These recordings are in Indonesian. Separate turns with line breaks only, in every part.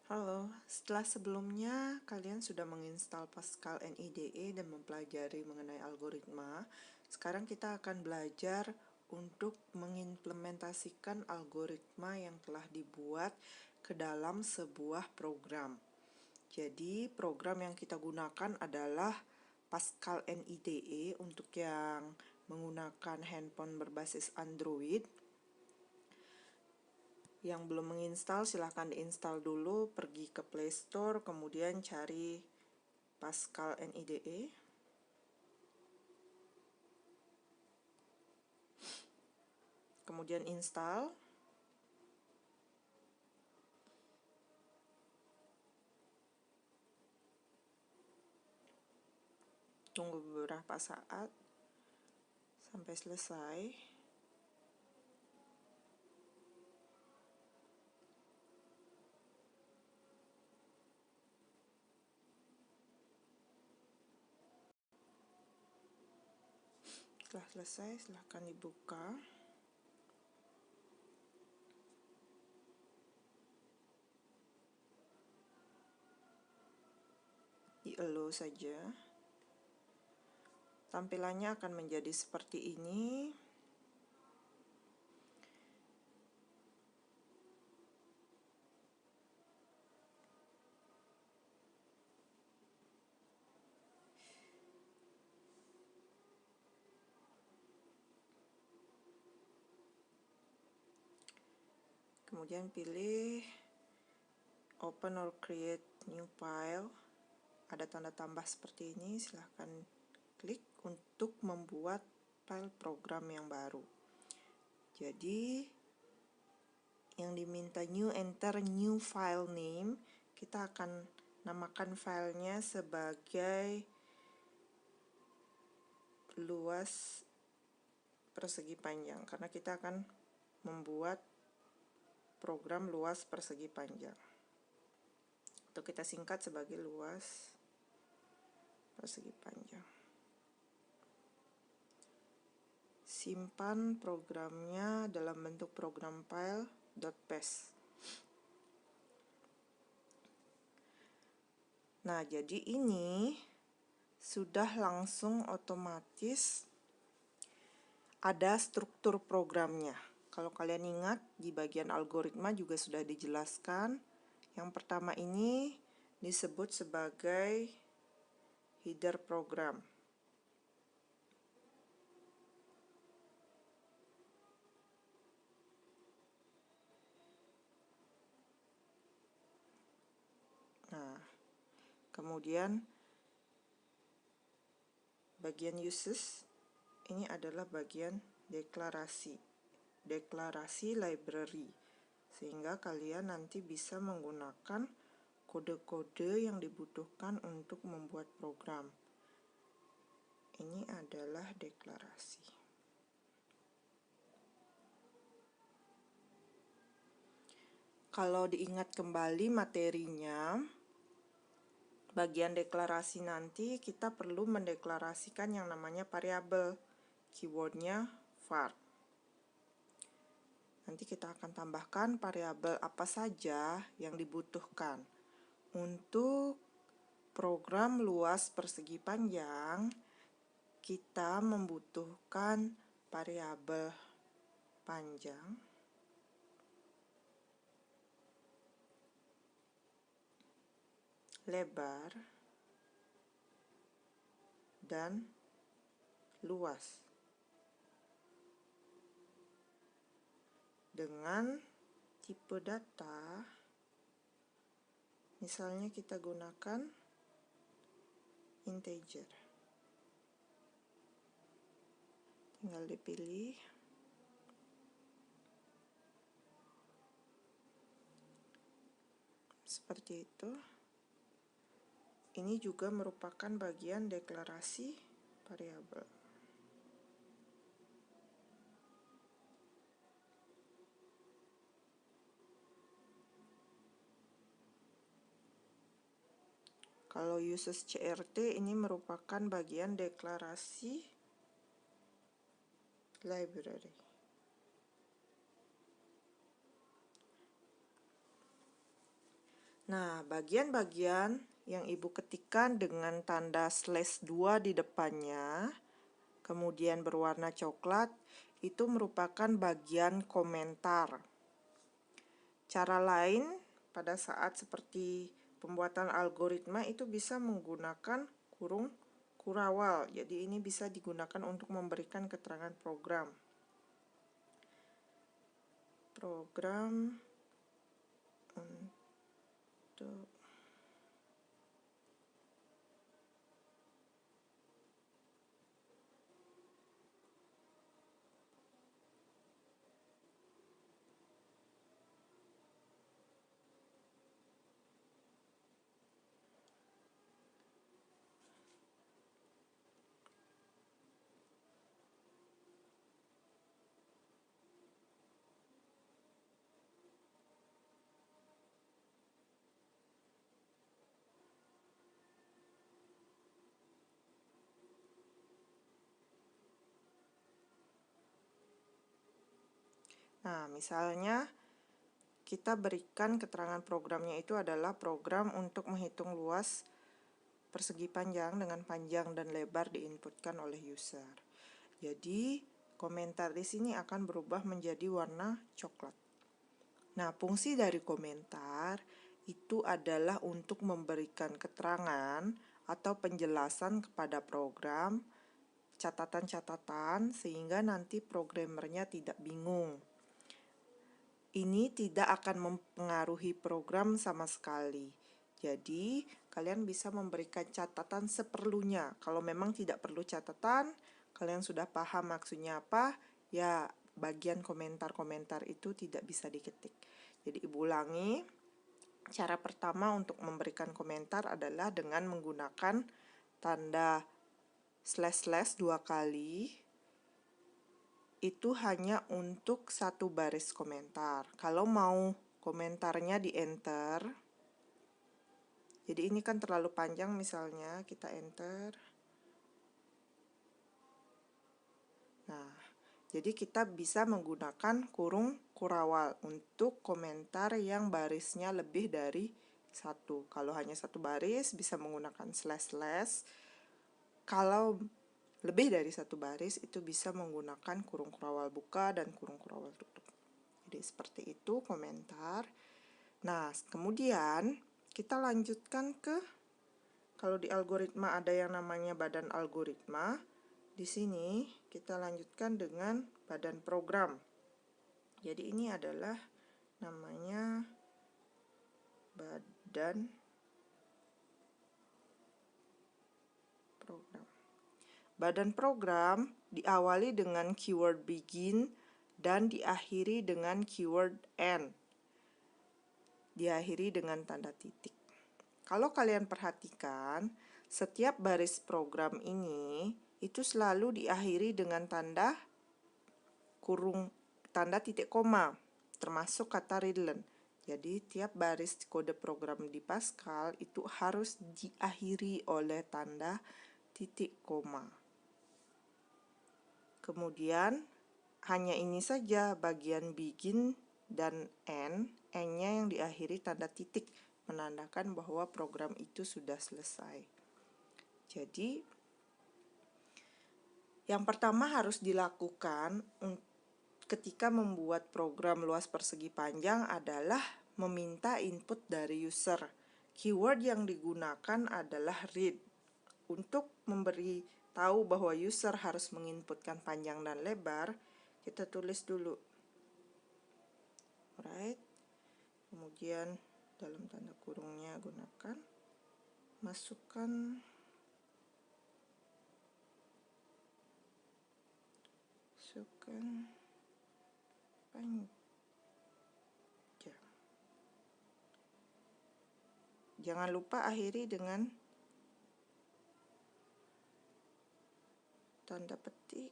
Halo, setelah sebelumnya kalian sudah menginstal Pascal NIDE dan mempelajari mengenai algoritma, sekarang kita akan belajar untuk mengimplementasikan algoritma yang telah dibuat ke dalam sebuah program. Jadi, program yang kita gunakan adalah Pascal NIDE untuk yang menggunakan handphone berbasis Android. Yang belum menginstal silahkan diinstal dulu, pergi ke Play Store, kemudian cari Pascal NIDE. Kemudian install. Tunggu beberapa saat sampai selesai. Setelah selesai, silahkan dibuka. Di allow saja. Tampilannya akan menjadi seperti ini. Kemudian pilih open or create new file. Ada tanda tambah seperti ini, silahkan klik untuk membuat file program yang baru. Jadi yang diminta enter new file name, kita akan namakan filenya sebagai luas persegi panjang, karena kita akan membuat program luas persegi panjang. Atau kita singkat sebagai luas persegi panjang. Simpan programnya dalam bentuk program file .pes. Nah, jadi ini sudah langsung otomatis ada struktur programnya. Kalau kalian ingat, di bagian algoritma juga sudah dijelaskan. Yang pertama ini disebut sebagai header program. Nah, kemudian bagian uses ini adalah bagian deklarasi library, sehingga kalian nanti bisa menggunakan kode-kode yang dibutuhkan untuk membuat program. Ini adalah deklarasi. Kalau diingat kembali materinya, bagian deklarasi nanti kita perlu mendeklarasikan yang namanya variabel, keywordnya var. Nanti kita akan tambahkan variabel apa saja yang dibutuhkan. Untuk program luas persegi panjang, kita membutuhkan variabel panjang, lebar, dan luas. Dengan tipe data, misalnya kita gunakan integer. Tinggal dipilih. Seperti itu. Ini juga merupakan bagian deklarasi variabel. Kalau uses CRT ini merupakan bagian deklarasi library. Nah, bagian-bagian yang Ibu ketikkan dengan tanda /2 di depannya, kemudian berwarna coklat, itu merupakan bagian komentar. Cara lain pada saat seperti pembuatan algoritma itu bisa menggunakan kurung kurawal. Jadi ini bisa digunakan untuk memberikan keterangan program. Program untuk Nah, misalnya kita berikan keterangan programnya itu adalah program untuk menghitung luas persegi panjang dengan panjang dan lebar diinputkan oleh user. Jadi, komentar di sini akan berubah menjadi warna coklat. Nah, fungsi dari komentar itu adalah untuk memberikan keterangan atau penjelasan kepada program, catatan-catatan, sehingga nanti programmernya tidak bingung. Ini tidak akan mempengaruhi program sama sekali. Jadi, kalian bisa memberikan catatan seperlunya. Kalau memang tidak perlu catatan, kalian sudah paham maksudnya apa, ya bagian komentar-komentar itu tidak bisa diketik. Jadi, Ibu ulangi. Cara pertama untuk memberikan komentar adalah dengan menggunakan tanda // 2 kali. Itu hanya untuk satu baris komentar. Kalau mau komentarnya di enter, jadi ini kan terlalu panjang, misalnya kita enter. Nah, jadi kita bisa menggunakan kurung kurawal untuk komentar yang barisnya lebih dari satu. Kalau hanya satu baris bisa menggunakan // Kalau lebih dari satu baris itu bisa menggunakan kurung kurawal buka dan kurung kurawal tutup. Jadi seperti itu komentar. Nah, kemudian kita lanjutkan ke, kalau di algoritma ada yang namanya badan algoritma. Di sini kita lanjutkan dengan badan program. Jadi ini adalah namanya badan program. Badan program diawali dengan keyword begin dan diakhiri dengan keyword end. Diakhiri dengan tanda titik. Kalau kalian perhatikan, setiap baris program ini itu selalu diakhiri dengan tanda kurung, tanda titik koma, termasuk kata readline. Jadi tiap baris kode program di Pascal itu harus diakhiri oleh tanda titik koma. Kemudian hanya ini saja bagian begin dan end, end-nya yang diakhiri tanda titik, menandakan bahwa program itu sudah selesai. Jadi, yang pertama harus dilakukan ketika membuat program luas persegi panjang adalah meminta input dari user. Keyword yang digunakan adalah read. Untuk memberi tahu bahwa user harus menginputkan panjang dan lebar, kita tulis dulu. Alright. Kemudian dalam tanda kurungnya gunakan, masukkan panjang. Jangan lupa akhiri dengan tanda petik,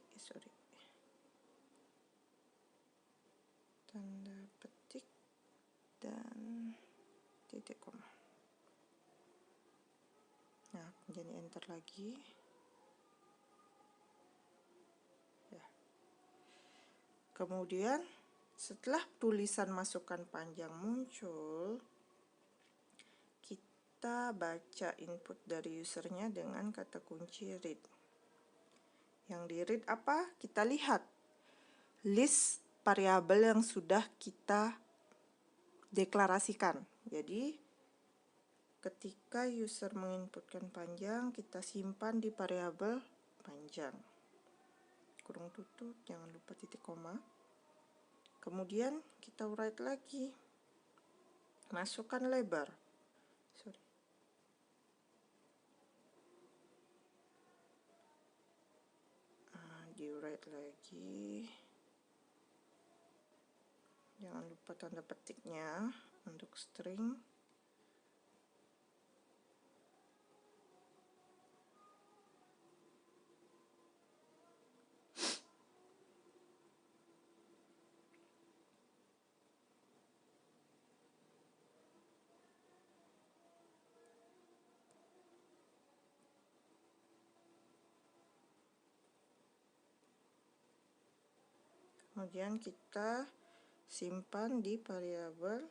tanda petik dan titik koma. Nah, kemudian enter lagi. Ya. Kemudian setelah tulisan masukan panjang muncul, kita baca input dari usernya dengan kata kunci read. Yang di read apa? Kita lihat list variabel yang sudah kita deklarasikan. Jadi ketika user menginputkan panjang, kita simpan di variabel panjang. Kurung tutup, jangan lupa titik koma. Kemudian kita write lagi. Masukkan lebar. Di write lagi. Jangan lupa tanda petiknya untuk string. Kemudian kita simpan di variabel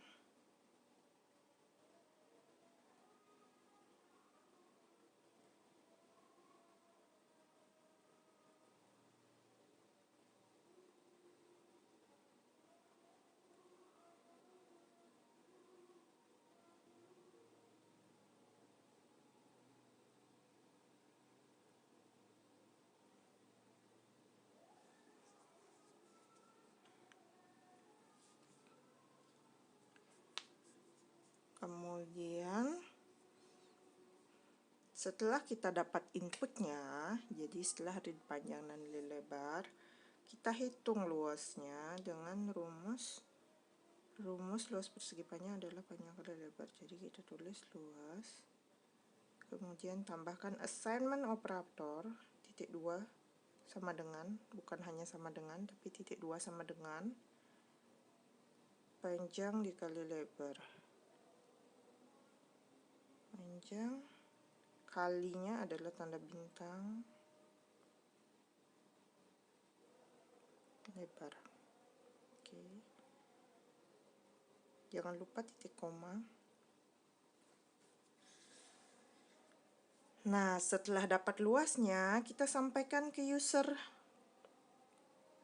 kemudian setelah kita dapat inputnya, jadi setelah read panjang dan lebar, kita hitung luasnya dengan rumus luas persegi panjang adalah panjang kali lebar. Jadi kita tulis luas, kemudian tambahkan assignment operator titik 2 sama dengan, bukan hanya sama dengan, tapi titik 2 sama dengan panjang dikali lebar. Panjang kalinya adalah tanda bintang, lebar. Oke. Jangan lupa titik koma. Nah, setelah dapat luasnya, kita sampaikan ke user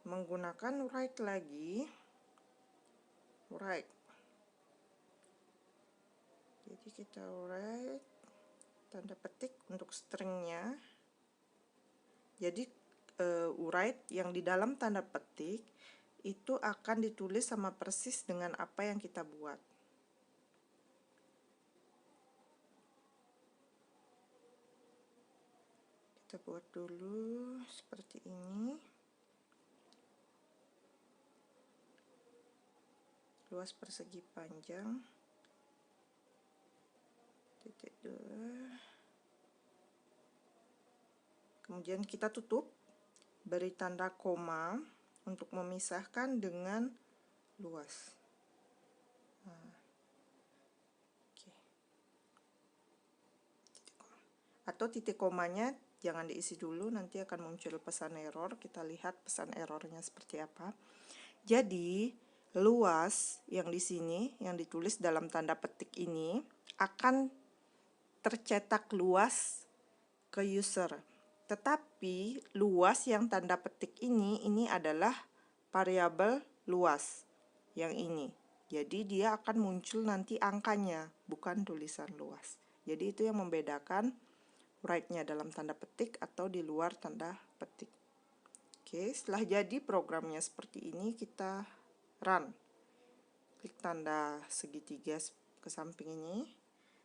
menggunakan write lagi. Write. Jadi kita write tanda petik untuk stringnya. Jadi write yang di dalam tanda petik itu akan ditulis sama persis dengan apa yang kita buat. Kita buat dulu seperti ini. Luas persegi panjang titik 2. Kemudian kita tutup, beri tanda koma untuk memisahkan dengan luas. Nah, okay. Atau titik komanya jangan diisi dulu, nanti akan muncul pesan error. Kita lihat pesan errornya seperti apa. Jadi luas yang di sini yang ditulis dalam tanda petik ini akan tercetak luas ke user. Tetapi luas yang tanda petik ini adalah variabel luas yang ini. Jadi dia akan muncul nanti angkanya, bukan tulisan luas. Jadi itu yang membedakan write-nya dalam tanda petik atau di luar tanda petik. Oke, setelah jadi programnya seperti ini, kita run. Klik tanda segitiga ke samping ini.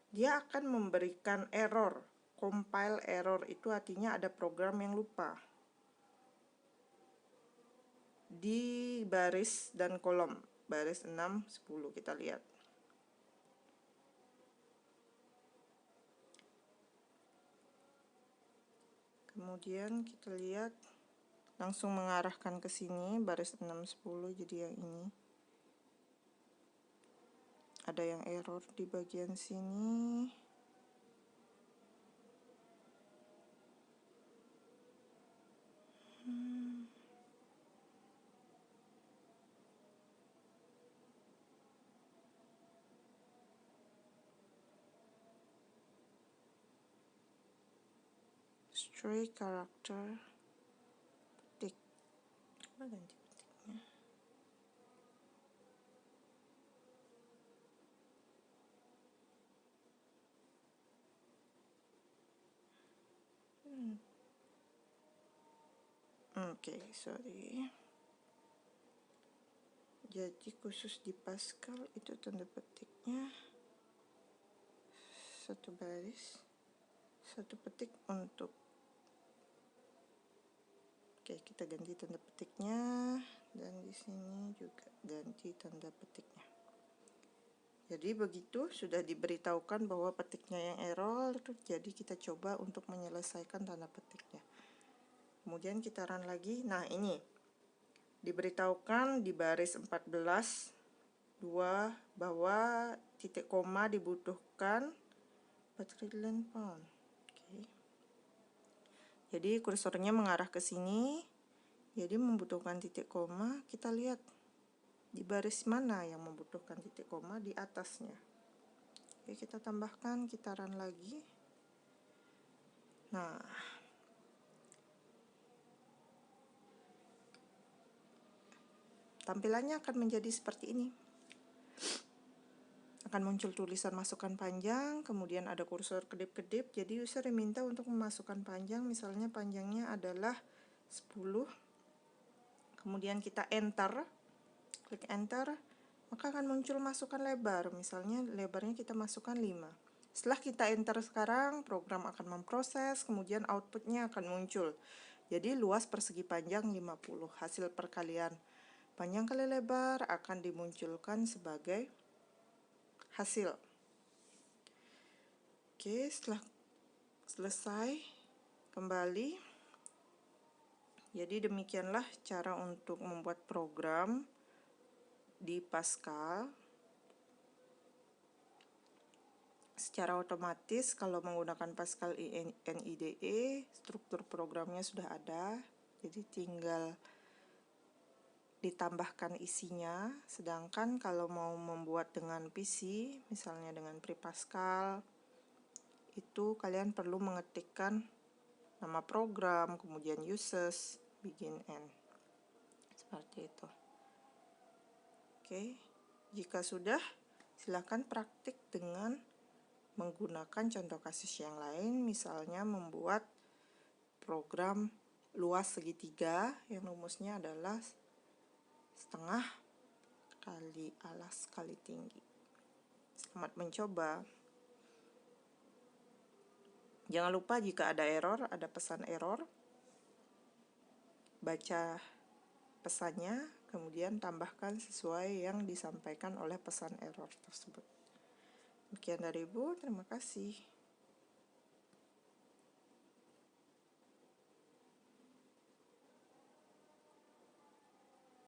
Dia akan memberikan error. Compile error itu artinya ada program yang lupa. Di baris dan kolom, baris 6, 10 kita lihat. Kemudian kita lihat langsung mengarahkan ke sini, baris 6, 10, jadi yang ini. Ada yang error di bagian sini. string karakter petik. Ganti petiknya. Oke, sorry. Jadi khusus di Pascal itu tanda petiknya satu baris, satu petik untuk. Oke, kita ganti tanda petiknya, dan di sini juga ganti tanda petiknya. Jadi begitu, sudah diberitahukan bahwa petiknya yang error, jadi kita coba untuk menyelesaikan tanda petiknya. Kemudian kita run lagi. Nah, ini diberitahukan di baris 14 2 bahwa titik koma dibutuhkan 4 trillion pound. Oke. Jadi kursornya mengarah ke sini. Jadi membutuhkan titik koma, kita lihat di baris mana yang membutuhkan titik koma, di atasnya. Oke, kita tambahkan, kita run lagi. Nah, tampilannya akan menjadi seperti ini. Akan muncul tulisan masukkan panjang, kemudian ada kursor kedip-kedip. Jadi user diminta untuk memasukkan panjang, misalnya panjangnya adalah 10. Kemudian kita enter, klik enter, maka akan muncul masukan lebar. Misalnya lebarnya kita masukkan 5. Setelah kita enter sekarang, program akan memproses, kemudian outputnya akan muncul. Jadi luas persegi panjang 50. Hasil perkalian panjang kali lebar akan dimunculkan sebagai hasil. Oke, setelah selesai, kembali. Jadi demikianlah cara untuk membuat program di Pascal. Secara otomatis kalau menggunakan Pascal NIDE, struktur programnya sudah ada. Jadi tinggal ditambahkan isinya. Sedangkan kalau mau membuat dengan PC, misalnya dengan PrePascal, itu kalian perlu mengetikkan nama program, kemudian uses, begin, end. Seperti itu. Oke, jika sudah, silakan praktik dengan menggunakan contoh kasus yang lain, misalnya membuat program luas segitiga yang rumusnya adalah setengah kali alas kali tinggi. Selamat mencoba. Jangan lupa jika ada error, ada pesan error, baca pesannya, kemudian tambahkan sesuai yang disampaikan oleh pesan error tersebut. Sekian dari Ibu, terima kasih.